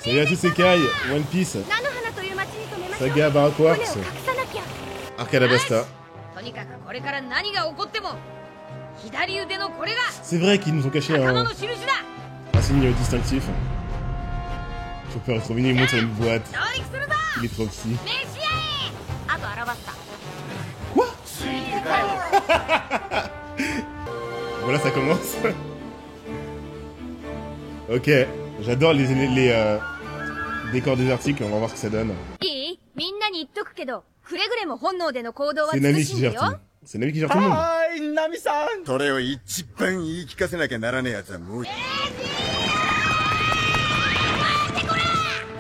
Salut à tous, c'est Kai, One Piece, Saga Baraquartz, Arcade Basta. C'est vrai qu'ils nous ont caché un signe distinctif. Chopper est trop mignon, il monte sur une boîte. Il est trop petit. Quoi? Voilà, ça commence. Ok, j'adore les décors des articles, on va voir ce que ça donne. C'est Nami qui gère tout. C'est Nami qui gère tout le monde. Nami-san! それを一番言い聞かせなきゃならねえやつはもう。あ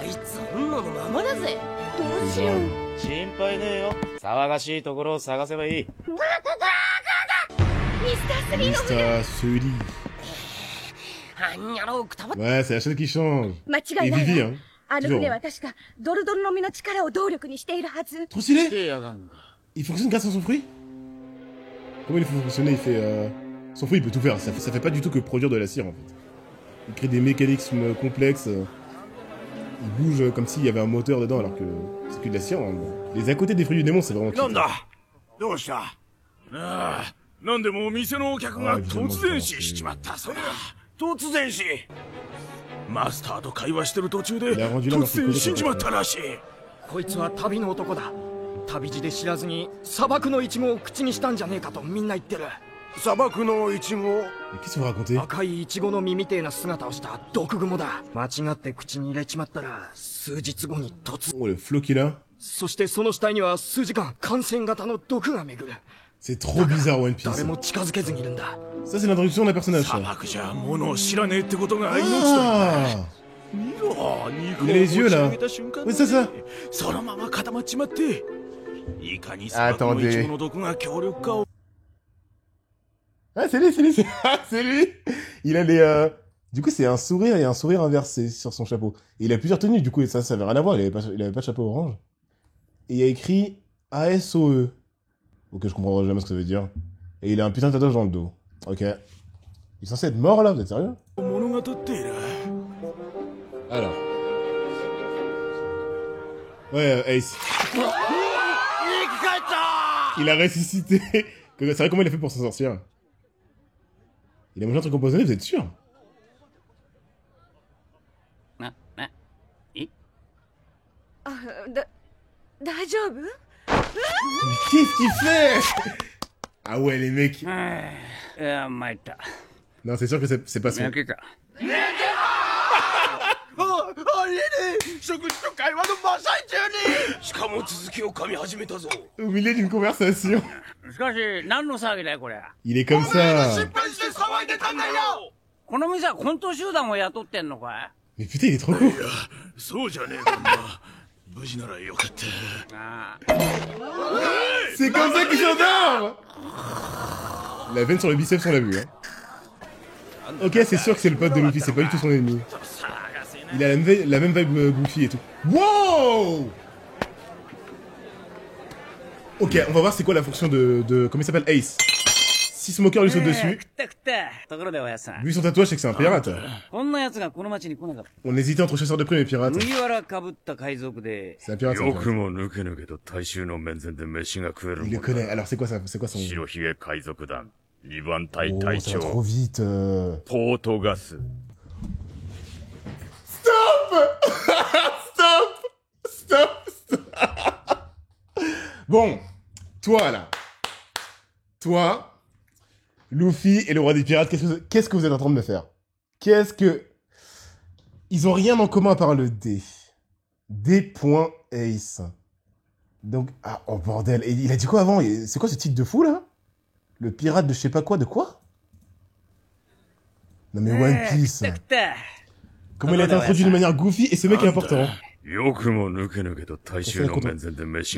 いつ本能のままだぜ。どうしよう。心配ねえよ。騒がしいところを探せばいい。ミスター3. Ouais, c'est la chaîne qui change. Et Vivi, hein. Toujours. Trop stylé. Il fonctionne grâce à son fruit? Comment il faut fonctionner? Il fait... Son fruit, il peut tout faire. Ça fait pas du tout que produire de la cire, en fait. Il crée des mécanismes complexes. Il bouge comme s'il y avait un moteur dedans, alors que c'est que de la cire. Hein. Les à côté des fruits du démon, c'est vraiment... Ah, évidemment, il a rendu là dans ses côtés. こいつは旅の男だ。旅路で知らずに砂漠のイチゴを口にしたんじゃねえかとみんな言ってる。砂漠のイチゴ。Qu'est-ce que vous racontez? 赤いイチゴの実みてえな姿をした毒蜘蛛だ。間違って口に入れちまったら数日後に突。Oh, le flot qu'il a. そしてその死体には数時間感染型の毒が巡る。 C'est trop bizarre, One Piece. 誰も近づけずにいるんだ。 Ça, c'est l'introduction d'un personnage. Ah. Il a les yeux là. Oui, c'est ça. Attendez. Ah, c'est lui, c'est lui. Il a les... Du coup, c'est un sourire et un sourire inversé sur son chapeau. Et il a plusieurs tenues, du coup, et ça avait rien à voir. Il avait pas de chapeau orange. Et il y a écrit ASOE. Ok, je comprendrai jamais ce que ça veut dire. Et il a un putain de tatouage dans le dos. Ok. Il est censé être mort là, vous êtes sérieux? Alors. Ouais, Ace. Il a ressuscité. C'est vrai, comment il a fait pour s'en sortir? Il a mangé un truc empoisonné, vous êtes sûr? Mais qu'est-ce qu'il fait? Ah ouais, les mecs. Non, c'est sûr que c'est pas son. Au milieu d'une conversation. Il est comme ça. Mais putain, il est trop cool. C'est comme ça que j'adore. La veine sur le biceps, on l'a vu. Hein. Ok, c'est sûr que c'est le pote de Luffy, c'est pas du tout son ennemi. Il a la même vibe Goofy et tout. Wow! Ok, on va voir c'est quoi la fonction de comment il s'appelle, Ace. Si Smoker lui saute dessus, vu son tatouage, c'est que c'est un pirate. On hésitait entre chasseur de primes et pirate. C'est un pirate. Il le connaît. Alors c'est quoi ça? C'est quoi son... Oh, ça va trop vite. Stop. Bon, toi là. Toi, Luffy et le roi des pirates, qu'est-ce que vous êtes en train de me faire? Ils ont rien en commun à part le D. D.Ace. Donc, ah, oh bordel. Et il a dit quoi avant? C'est quoi ce titre de fou là? Le pirate de je sais pas quoi, de quoi? Non mais One Piece. Comment il a été introduit de manière goofy et ce mec est important. Donc,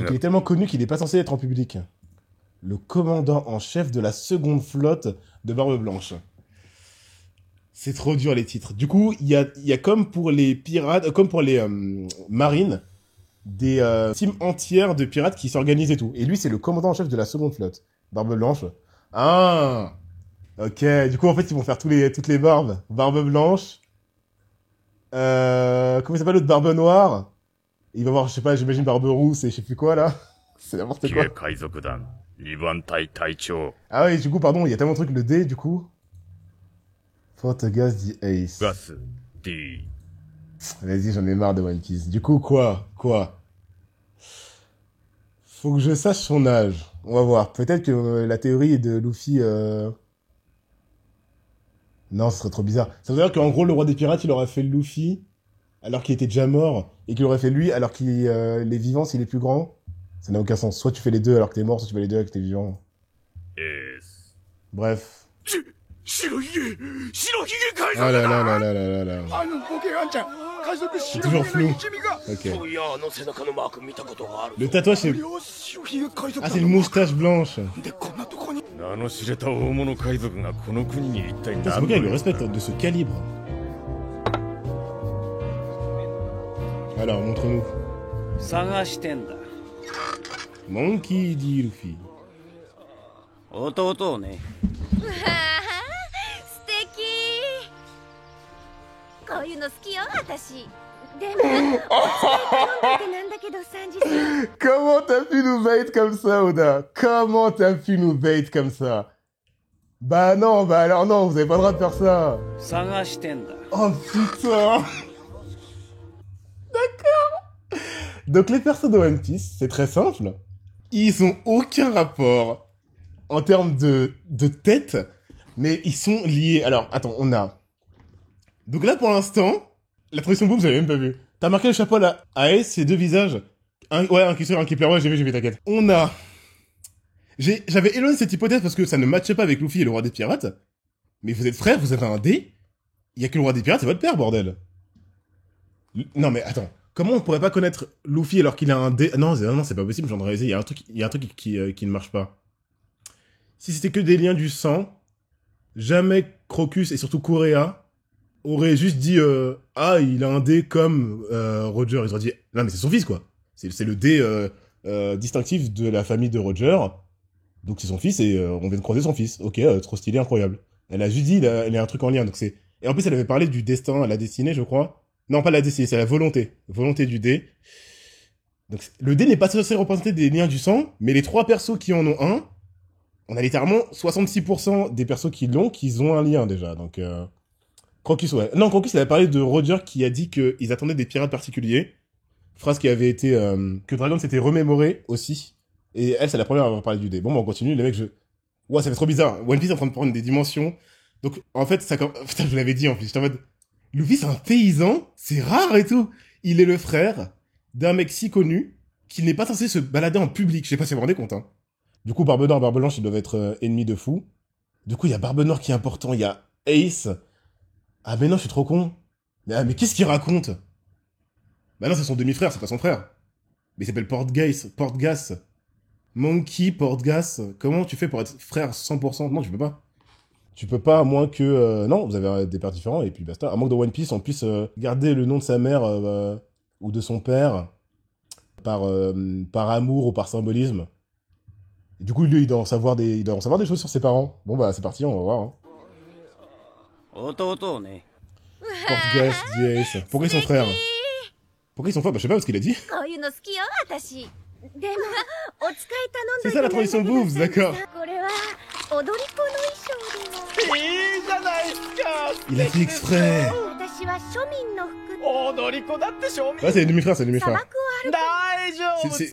il est tellement connu qu'il est pas censé être en public. Le commandant en chef de la seconde flotte de Barbe Blanche. C'est trop dur les titres. Du coup, il y a comme pour les pirates, comme pour les marines, des teams entières de pirates qui s'organisent et tout. Et lui, c'est le commandant en chef de la seconde flotte. Barbe Blanche. Ah! Ok, du coup, en fait, ils vont faire toutes les barbes. Barbe Blanche. comment il s'appelle l'autre Barbe Noire? Il va voir, je sais pas, j'imagine Barbe Rousse et je sais plus quoi, là. C'est n'importe quoi. Ah oui, du coup, pardon, il y a tellement de trucs, le D, du coup. Forte Gas dit Ace. Vas-y, j'en ai marre de One Piece. Du coup, quoi? Faut que je sache son âge. On va voir. Peut-être que la théorie de Luffy... Non, ce serait trop bizarre. Ça veut dire qu'en gros, le roi des pirates, il aurait fait Luffy alors qu'il était déjà mort, et qu'il aurait fait lui alors qu'il est vivant s'il est plus grand. Ça n'a aucun sens. Soit tu fais les deux alors que t'es mort, soit tu fais les deux alors que t'es vivant. Bref. Ah là là là là là là là. C'est toujours flou. Ok. Le tatouage, c'est... Ah, c'est une moustache blanche. C'est pourquoi il le respecte de ce calibre. Alors, montre-nous. Monkey dit Luffy. 弟をね。わあ素敵。こういうの好きよ私。でもお使い頼んでてなんだけどサンジさん。 Comment t'as pu nous bait comme ça, Oda? Comment t'as pu nous bait comme ça? Bah non, bah alors non, vous avez pas le droit de faire ça. 探してんだ。 Oh putain. D'accord. Donc les persos de One Piece, c'est très simple. Ils ont aucun rapport en termes de tête, mais ils sont liés. Alors, attends, on a... Donc là, pour l'instant, la traduction boom, j'avais même pas vu. T'as marqué le chapeau là, Ace, c'est deux visages. Ouais, un qui sort, un qui pleure. Ouais, j'ai vu, t'inquiète. On a... J'avais éloigné cette hypothèse parce que ça ne matchait pas avec Luffy et le roi des pirates. Mais vous êtes frères, vous avez un dé. Il y a que le roi des pirates, c'est votre père, bordel. Non mais attends, comment on pourrait pas connaître Luffy alors qu'il a un dé? Non, c'est pas possible, j'en ai réalisé. Il y a un truc qui ne marche pas. Si c'était que des liens du sang, jamais Crocus et surtout Correa auraient juste dit ah, il a un dé comme Roger. Ils auraient dit non mais c'est son fils quoi. C'est le dé distinctif de la famille de Roger. Donc c'est son fils et on vient de croiser son fils. Ok, trop stylé, incroyable. Elle a juste dit il y a un truc en lien. Donc c'est... Et en plus elle avait parlé du destin, la destinée je crois. Non pas la destinée, c'est la volonté. Volonté du dé. Donc le dé n'est pas censé représenter des liens du sang, mais les trois persos qui en ont un, on a littéralement 66% des persos qui ont un lien déjà. Donc Crocus, ouais. Non, Crocus il avait parlé de Roger qui a dit qu'ils attendaient des pirates particuliers. Phrase qui avait été... que Dragon s'était remémoré aussi. Et elle, c'est la première à avoir parlé du dé. Bon, on continue, les mecs, Ouais, ça fait trop bizarre. One Piece est en train de prendre des dimensions. Donc, en fait, ça... Putain, je vous l'avais dit, en plus. J'étais en mode... Luffy, c'est un paysan. C'est rare et tout. Il est le frère d'un mec si connu qu'il n'est pas censé se balader en public. Je sais pas si vous vous rendez compte, hein. Du coup, Barbe Noire et Barbe Blanche, ils doivent être ennemis de fou. Du coup, il y a Barbe Noire qui est important. Il y a Ace. Ah, mais non, je suis trop con. Mais qu'est-ce qu'il raconte? Bah non, c'est son demi-frère, c'est pas son frère. Mais il s'appelle Portgas. Monkey, Portgas. Comment tu fais pour être frère 100%? Non, tu peux pas. Tu peux pas, à moins que... non, vous avez des pères différents, et puis basta. À moins que dans One Piece, on puisse garder le nom de sa mère ou de son père par amour ou par symbolisme. Et du coup, lui, il doit en savoir des choses sur ses parents. Bon, bah, c'est parti, on va voir. Hein. 弟をね。 Portgas, Ace. Pourquoi ils sont frères? Pourquoi ils sont frères? Bah, je sais pas, parce qu'il a dit. こういうの好きよ私。でもお使い頼んだ C'est ça la transition boobs, d'accord. これは踊り子の衣装では。いいじゃないですか。 Il a fait exprès. 私は庶民の服で。踊り子だって庶民。 Ouais, c'est les demi-frères, 砂漠を歩く。大丈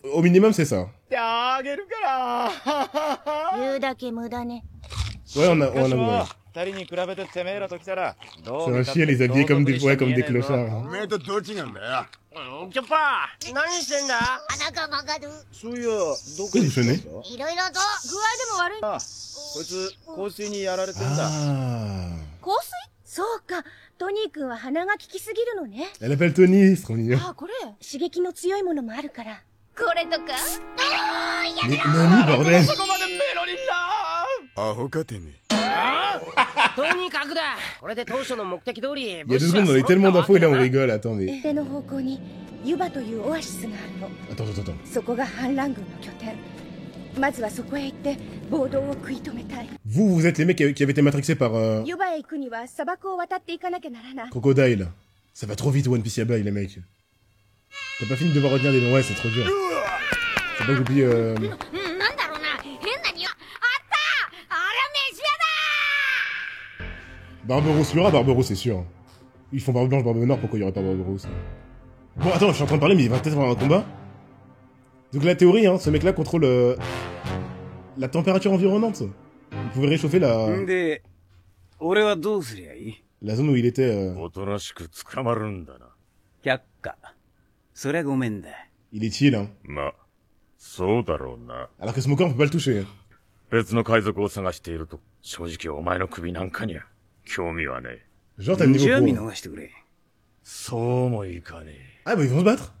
夫。 Au minimum, c'est ça. あげるから。言うだけ無駄ね。 Ouais, on a ouais. 二人に比べててめえらと来たら。 C'est un chien, les habiller comme des clochards. Hein. おめえとどっちなんだよ。キョッパー、何してんだ？鼻が曲がる。そういや、どこ Pourquoi il sonnait? いろいろと具合でも悪い。こいつ香水にやられてんだ。 Ah. 香水？そうか。トニー君は鼻が利きすぎるのね。 Elle appelle Tony, c'est trop mignon. あ、これ刺激の強いものもあるから。これとか？ Mais Nani, bordel. そこまでメロリンだ。アホかてめえ。とにかくだ。これで当初の目的通り。 Il y a 2 secondes, on avait tellement d'infos et là on rigole. Attends, mais... 手の方向にユバというオアシスがあるの。 Attends. そこが反乱軍の拠点。まずはそこへ行って暴動を食い止めたい。 Vous êtes les mecs qui avaient été matrixés par... ユバへ行くには砂漠を渡っていかなきゃならない。 Crocodile. Ça va trop vite One Piece Yabai, les mecs. T'as pas fini de devoir retenir des noms, ouais, c'est trop dur. Faut pas que j'oublie... なんだろうな、変な匂い。あった、あれは飯屋だ。 Barberousse, il y aura Barberousse, c'est sûr. Ils font Barbe Blanche, Barbe Noire, pourquoi il y aurait pas Barberousse? Bon, attends, je suis en train de parler, mais il va peut-être avoir un combat. Donc la théorie, hein, ce mec-là contrôle la température environnante. Il pouvait réchauffer la zone où il était. おとなしく捕まるんだな。却下。そりゃごめんだ。Il est chill, hein. ま、そうだろうな。 Alors que Smoker, on peut pas le toucher. 別の海賊を探していると、正直お前の首なんかには、興味はねえ。 Genre, t'as le niveau じゃあ見 pro. 逃してくれ。そうもいかねえ。 Ah bah ils vont se battre.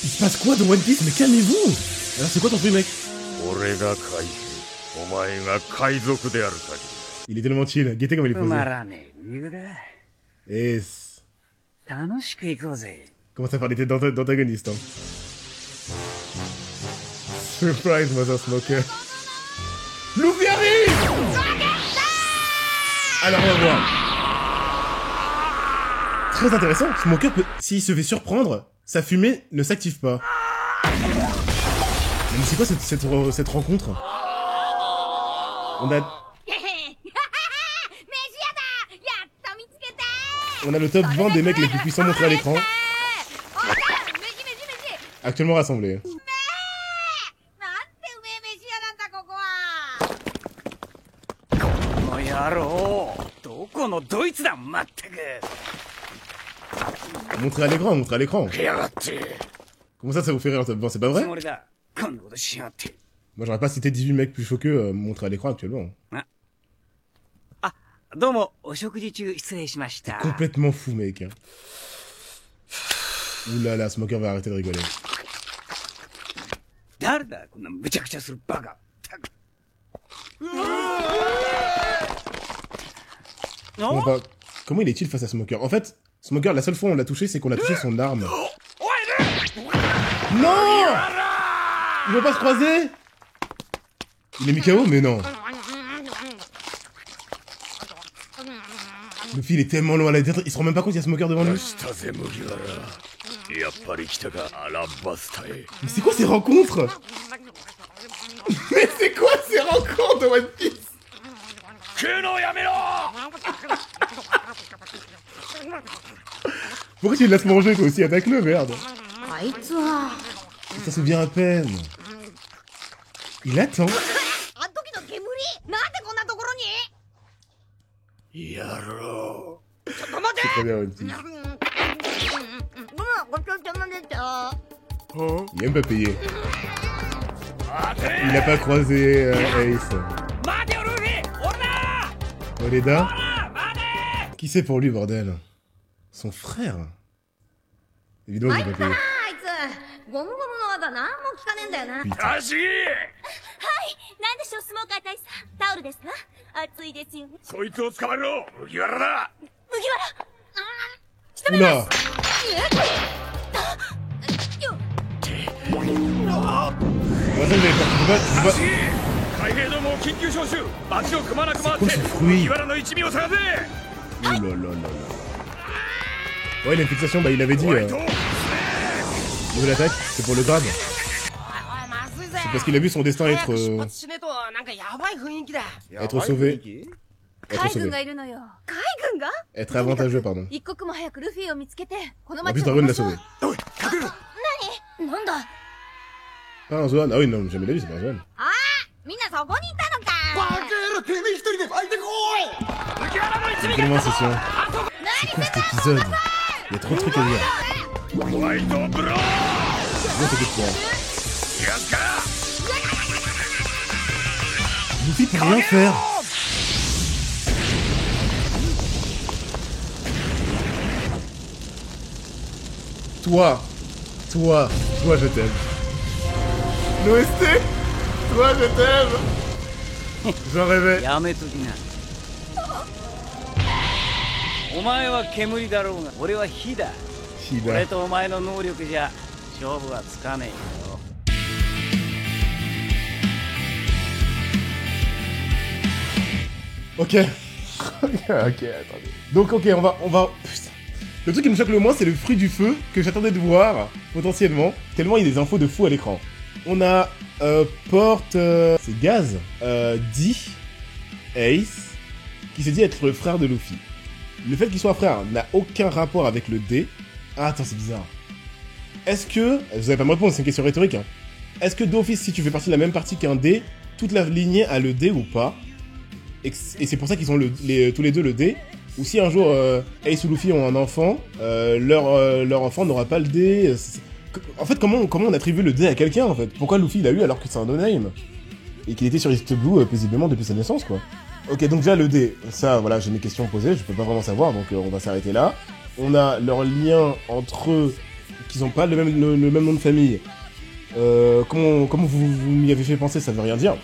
Il se passe quoi dans One Piece? Mais calmez-vous. Alors c'est quoi ton truc, mec? 俺が海兵、お前が海賊である限り。 Il est tellement chill. Guettez comme il est つま posé. らねえ理由だ。 Et... 楽しく行こうぜ。 Commence à faire des têtes d'antagonistes, hein. Surprise, Mother Smoker. Luffy arrive! Alors on va voir. Très intéressant, Smoker peut... S'il se fait surprendre, sa fumée ne s'active pas. Mais c'est quoi cette rencontre? On a... 飯屋だ。やっと見つけた。 On a le top 20 des mecs les plus puissants montrés à l'écran, お母さん、飯。 actuellement rassemblés. なんてうめえ飯屋なんだここは。この野郎。どこのドイツだ、まったく。 Montré à l'écran, montré à l'écran. 来やがって。 Comment ça vous fait rire en top 20? C'est pas つ vrai? もりだ。こんなことしやがって。 Moi j'aurais pas cité 18 mecs plus chauds que montrés à l'écran actuellement. あ、どうも、お食事中失礼しました。 Complètement fou, mec. Hein. Ouh là là, Smoker va arrêter de rigoler. 誰だ、こんなむちゃくちゃするバカ。たく。Comment, pas... Comment il est-il face à Smoker? En fait, Smoker, la seule fois où on l'a touché, c'est qu'on a touché son arme. Non! Ils vont pas se croiser? Il est mis KO, mais non. Luffy, il est tellement loin à la tête, il se rend même pas compte qu'il y a Smoker devant lui. したぜ麦わら。やっぱり来たか、アラバスタへ。 Mais c'est quoi ces rencontres? Mais c'est quoi ces rencontres de One Piece? 食うのをやめろ。 Pourquoi tu le laisses manger toi aussi? Attaque-le, merde. あいつは。 Il s'en souvient à peine. Il attend. あん時の煙。なんでこんなところに。やろう。ちょっと待て。 C'est très bien, One Piece. ごちそうさまでした。 Il aime pas payer. Il a pas croisé Ace. 待てよ、ルフィ。俺だ。 Oleda? Qui c'est pour lui, bordel? Son frère? Évidemment qu'il va payer. あいつ、ゴムゴムの技なんも聞かねえんだよな。 Putain. 足木。はい、なんでしょう、スモーカー大佐。タオルですか？暑いですよね。そいつを捕まえろ。麦わらだ。麦わら。Oula! Ouais, ça, vous avez pas... 足木。海兵どもを緊急招集。町をくまなく回って。 C'est quoi ce fruit? 麦わらの一味を探せ。 Oh là là là là. Ouais, il a une fixation, bah il avait dit... ホワイト。 Nouvelle attaque, c'est pour le grab. おいおい、まずいぜ。 C'est parce qu'il a vu son destin 早く出発しねえと、なんかやばい雰囲気だ。 être sauvé. Être 海軍 sauvé. がいるのよ。海軍が？ Être avantageux, pardon. 一刻も早くルフィを見つけて、この En 町 plus, を Dragon l'a そう。 sauvé. おい、隠れろ。何？なんだ？ Pas un Zoan. Ah oui, non, jamais de la vie, c'est pas un Zoan. ああ、みんなそこにいたのか。バカ野郎、てめえ一人でファイてこい。麦わらの一 C'est 味 tellement が。 incessant. C'est quoi cet épisode? Il y a trop de trucs à dire. ホワイトブロー。 Bon, t'inquiète pas. やっか。 Luffy peut rien faire. Toi, je t'aime. L'OST, toi, je t'aime. J'en rêvais. やめときな。お前は煙だろうが、俺は火だ。俺 Shida. とお前の能力じゃ勝負はつかねえよ。 Ok. Ok, attendez. Donc, ok, on va... Putain. Le truc qui me choque le moins, c'est le fruit du feu que j'attendais de voir, potentiellement, tellement il y a des infos de fou à l'écran. On a Porte... c'est Gaz, D, Ace, qui se dit être le frère de Luffy. Le fait qu'il soit frère n'a aucun rapport avec le D. Ah, attends, c'est bizarre. Est-ce que... Vous avez pas me répondre, c'est une question rhétorique. Hein. Est-ce que d'office, si tu fais partie de la même partie qu'un D, toute la lignée a le D ou pas? Et c'est pour ça qu'ils ont tous les deux le D. Ou si un jour Ace ou Luffy ont un enfant, leur enfant n'aura pas le D. En fait, comment on attribue le D à quelqu'un, en fait? Pourquoi Luffy l'a eu alors que c'est un no-name? Et qu'il était sur East Blue paisiblement depuis sa naissance, quoi. Ok, donc déjà le D, ça, voilà, j'ai mes questions posées, je peux pas vraiment savoir, donc on va s'arrêter là. On a leur lien entre eux, qu'ils ont pas le même nom de famille. Comment vous m'y avez fait penser, ça veut rien dire.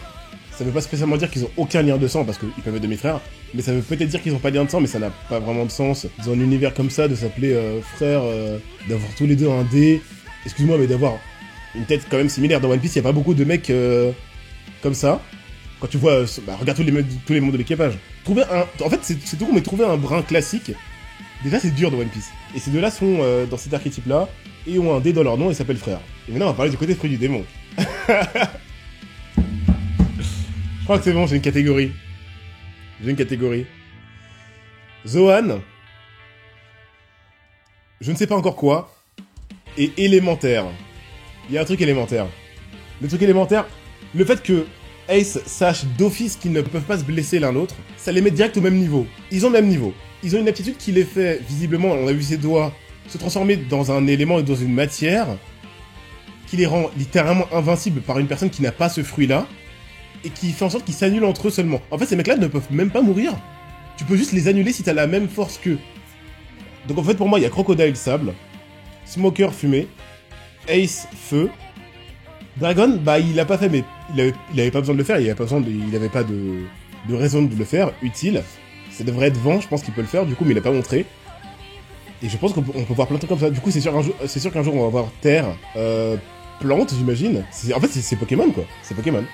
Ça veut pas spécialement dire qu'ils ont aucun lien de sang, parce qu'ils peuvent être demi-frères, mais ça veut peut-être dire qu'ils ont pas de lien de sang, mais ça n'a pas vraiment de sens. Dans un univers comme ça, de s'appeler frère, d'avoir tous les deux un D, excuse-moi, mais d'avoir une tête quand même similaire. Dans One Piece, y a pas beaucoup de mecs comme ça. Quand tu vois, regarde tous les membres de l'équipage. En fait, c'est tout, mais trouver un brin classique, déjà c'est dur dans One Piece. Et ces deux-là sont dans cet archétype-là, et ont un D dans leur nom et s'appellent frère. Et maintenant, on va parler du côté fruit du démon. Je crois que c'est bon, j'ai une catégorie. Zoan. Je ne sais pas encore quoi. Et élémentaire. Il y a un truc élémentaire. Le truc élémentaire, le fait que Ace sache d'office qu'ils ne peuvent pas se blesser l'un l'autre, ça les met direct au même niveau. Ils ont le même niveau. Ils ont une aptitude qui les fait, visiblement, on a vu ses doigts, se transformer dans un élément et dans une matière, qui les rend littéralement invincibles par une personne qui n'a pas ce fruit-là, et qui fait en sorte qu'ils s'annulent entre eux seulement. En fait, ces mecs-là ne peuvent même pas mourir. Tu peux juste les annuler si t'as la même force qu'eux. Donc en fait, pour moi, il y a Crocodile sable, Smoker fumée, Ace feu, Dragon, bah il l'a pas fait, mais il avait pas besoin de le faire, il avait pas de raison de le faire, utile. Ça devrait être vent, je pense qu'il peut le faire, du coup, mais il a pas montré. Et je pense qu'on peut voir plein de trucs comme ça. Du coup, c'est sûr qu'un jour, on va voir terre, plante, j'imagine. En fait, c'est Pokémon, quoi. C'est Pokémon.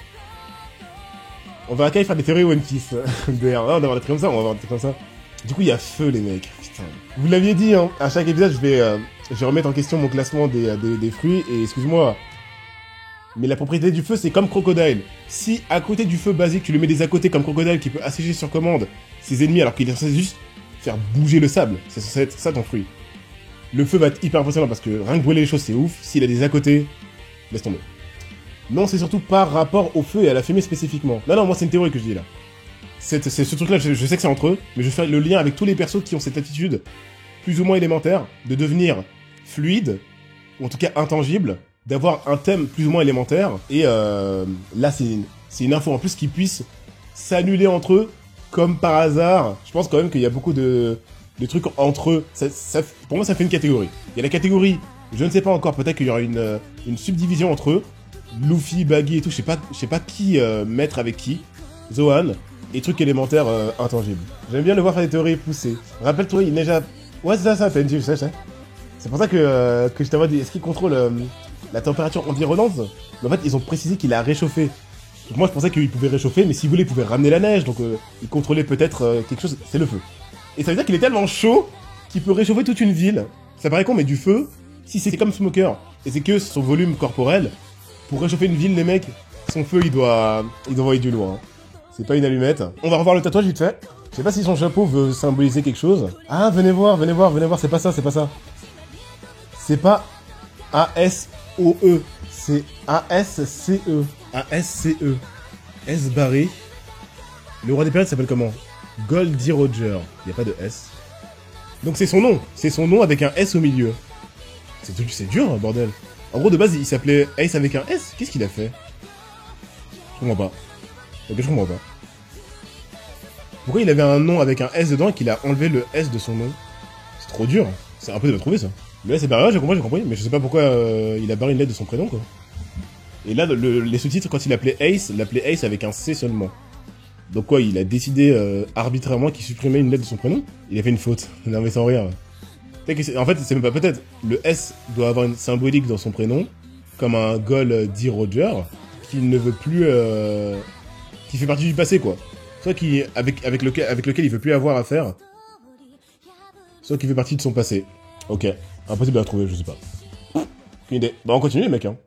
On va quand même faire des théories One Piece. D'ailleurs, on va avoir des trucs comme ça, on va avoir des trucs comme ça. Du coup, il y a feu, les mecs. Putain. Vous l'aviez dit, hein. À chaque épisode, je vais remettre en question mon classement des fruits. Et excuse-moi, mais la propriété du feu, c'est comme Crocodile. Si, à côté du feu basique, tu le mets des à côté comme Crocodile qui peut assécher sur commande ses ennemis alors qu'il est censé juste faire bouger le sable. C'est censé être ça ton fruit. Le feu va être hyper impressionnant parce que rien que brûler les choses, c'est ouf. S'il a des à côté, laisse tomber. Non, c'est surtout par rapport au feu et à la fumée spécifiquement. Non, moi c'est une théorie que je dis là. C'est ce truc-là, je sais que c'est entre eux, mais je fais le lien avec tous les persos qui ont cette attitude, plus ou moins élémentaire, de devenir fluide, ou en tout cas intangible, d'avoir un thème plus ou moins élémentaire, et là c'est une info en plus qui puisse s'annuler entre eux, comme par hasard. Je pense quand même qu'il y a beaucoup de trucs entre eux. Pour moi ça fait une catégorie. Il y a la catégorie, je ne sais pas encore, peut-être qu'il y aura une subdivision entre eux, Luffy, Baggy et tout, je sais pas qui mettre avec qui, Zoan, et trucs élémentaires intangibles. J'aime bien le voir faire des théories poussées. Rappelle-toi, il neige à... Ouais, c'est ça, Tenji, je sais. C'est pour ça que je t'avais dit, est-ce qu'il contrôle la température environnante? Mais en fait, ils ont précisé qu'il a réchauffé. Donc moi, je pensais qu'il pouvait réchauffer, mais s'il voulait, il pouvait ramener la neige, donc il contrôlait peut-être quelque chose, c'est le feu. Et ça veut dire qu'il est tellement chaud qu'il peut réchauffer toute une ville. Ça paraît con, mais du feu, si c'est comme Smoker, et c'est que son volume corporel, pour réchauffer une ville, les mecs, son feu, il doit envoyer du loin. C'est pas une allumette. On va revoir le tatouage vite fait. Je sais pas si son chapeau veut symboliser quelque chose. Ah, venez voir, c'est pas ça. C'est pas A-S-O-E, c'est A-S-C-E. A-S-C-E. S barré. Le roi des pirates s'appelle comment? Goldie Roger. Y a pas de S. Donc c'est son nom. C'est son nom avec un S au milieu. C'est dur, bordel. En gros, de base, il s'appelait Ace avec un S. Qu'est-ce qu'il a fait? Je comprends pas. Ok, je comprends pas. Pourquoi il avait un nom avec un S dedans et qu'il a enlevé le S de son nom? C'est trop dur. C'est un peu de le trouver, ça. Le S est barré, j'ai compris. Mais je sais pas pourquoi il a barré une lettre de son prénom, quoi. Et là, les sous-titres, quand il l'appelait Ace avec un C seulement. Donc quoi, il a décidé arbitrairement qu'il supprimait une lettre de son prénom? Il a fait une faute. Non mais sans rire. En fait, c'est même pas peut-être. Le S doit avoir une symbolique dans son prénom, comme un Goldie Roger, qui ne veut plus... qui fait partie du passé, quoi. Soit avec lequel il veut plus avoir affaire, soit qui fait partie de son passé. Ok, impossible à trouver, je sais pas. Aucune idée. Bah on continue les mecs, hein.